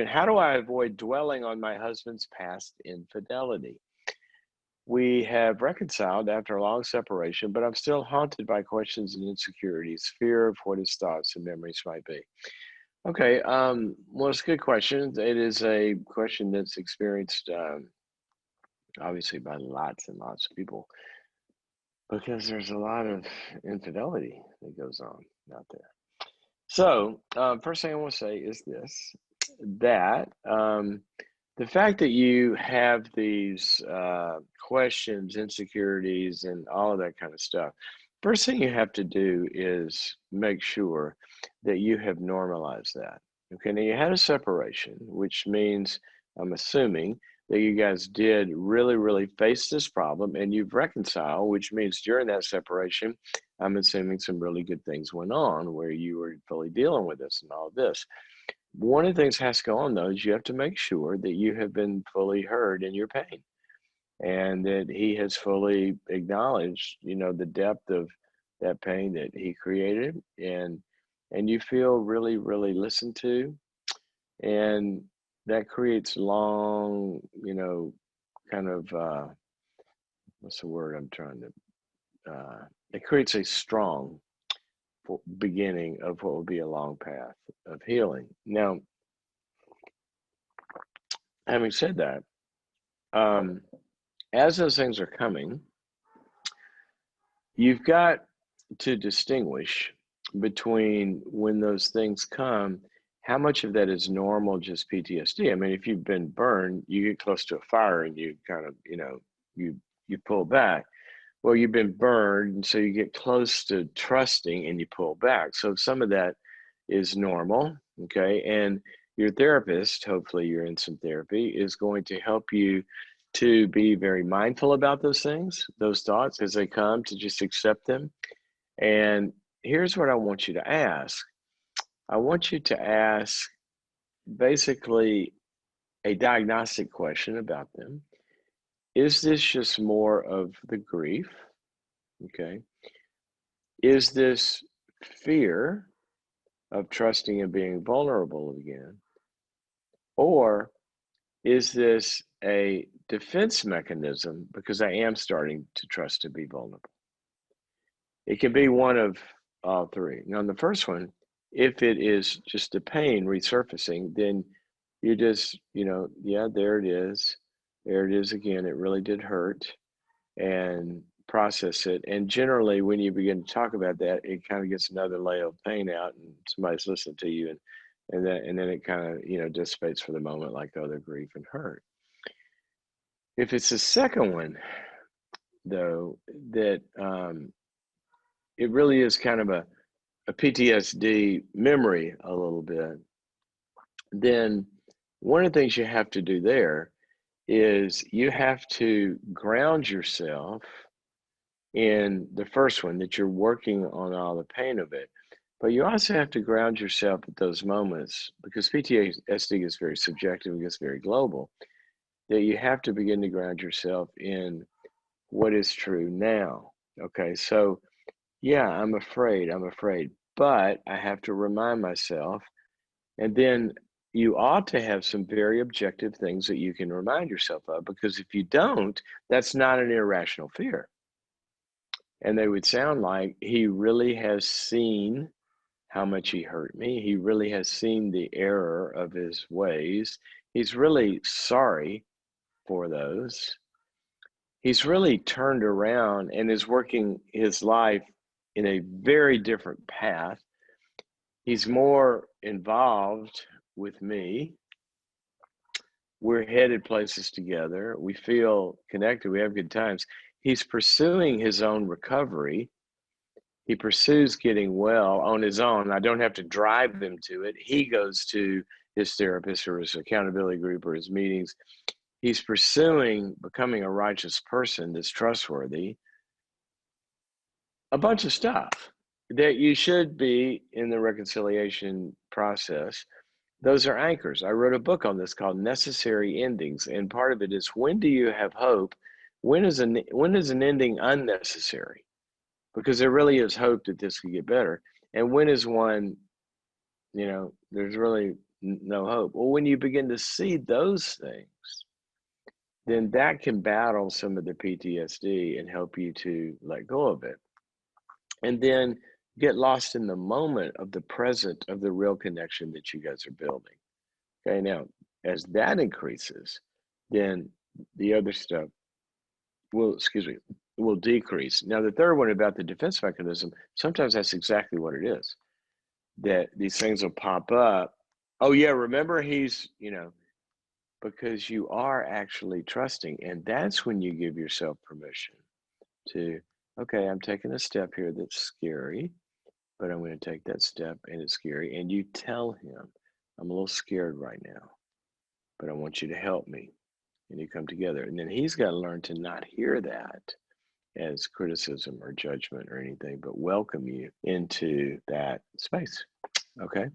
How do I avoid dwelling on my husband's past infidelity? We have reconciled after a long separation, but I'm still haunted by questions and insecurities, fear of what his thoughts and memories might be. Okay, well, it's a good question. It is a question that's experienced, obviously, by lots and lots of people because there's a lot of infidelity that goes on out there. So, first thing I want to say is this that the fact that you have these questions, insecurities, and all of that kind of stuff, first thing you have to do is make sure that you have normalized that. Okay, now you had a separation, which means I'm assuming that you guys did really, really face this problem and you've reconciled, which means during that separation, I'm assuming some really good things went on where you were fully dealing with this and all of this. One of the things has to go on though is you have to make sure that you have been fully heard in your pain and that he has fully acknowledged, the depth of that pain that he created and you feel really, really listened to. And that creates long, kind of what's the word I'm trying to it creates a strong beginning of what will be a long path of healing. Now, having said that, um, as those things are coming, you've got to distinguish between when those things come, how much of that is normal, just PTSD. I mean, if you've been burned, you get close to a fire and you kind of, you pull back. Well, you've been burned, and so you get close to trusting and you pull back. So some of that is normal, okay? And your therapist, hopefully you're in some therapy, is going to help you to be very mindful about those things, those thoughts as they come, to just accept them. And here's what I want you to ask. I want you to ask basically a diagnostic question about them. Is this just more of the grief? Okay. Is this fear of trusting and being vulnerable again? Or is this a defense mechanism because I am starting to trust to be vulnerable? It can be one of all three. Now, on the first one, if it is just the pain resurfacing, then you just, yeah, there it is. There it is again. It really did hurt, and process it. And generally, when you begin to talk about that, it kind of gets another layer of pain out, and somebody's listening to you, and then it kind of dissipates for the moment, like the other grief and hurt. If it's the second one, though, that it really is kind of a PTSD memory a little bit, then one of the things you have to do there is you have to ground yourself in the first one, that you're working on all the pain of it. But you also have to ground yourself at those moments, because PTSD is very subjective, it gets very global, that you have to begin to ground yourself in what is true now. Okay, so yeah, I'm afraid, but I have to remind myself. And then you ought to have some very objective things that you can remind yourself of, because if you don't, that's not an irrational fear. And they would sound like, he really has seen how much he hurt me. He really has seen the error of his ways. He's really sorry for those. He's really turned around and is working his life in a very different path. He's more involved with me. We're headed places together. We feel connected. We have good times. He's pursuing his own recovery. He pursues getting well on his own. I don't have to drive him to it. He goes to his therapist or his accountability group or his meetings. He's pursuing becoming a righteous person that's trustworthy. A bunch of stuff that you should be in the reconciliation process. Those are anchors. I wrote a book on this called Necessary Endings, and part of it is, when do you have hope? When is an ending unnecessary? Because there really is hope that this could get better. And when is one, there's really no hope. Well, when you begin to see those things, then that can battle some of the PTSD and help you to let go of it. And then get lost in the moment of the present of the real connection that you guys are building. Okay, now as that increases, then the other stuff will, excuse me, will decrease. Now, the third one about the defense mechanism, sometimes that's exactly what it is, that these things will pop up. Oh, yeah, remember because you are actually trusting. And that's when you give yourself permission to, okay, I'm taking a step here that's scary, but I'm going to take that step and it's scary. And you tell him, I'm a little scared right now, but I want you to help me. And you come together. And then he's got to learn to not hear that as criticism or judgment or anything, but welcome you into that space. Okay.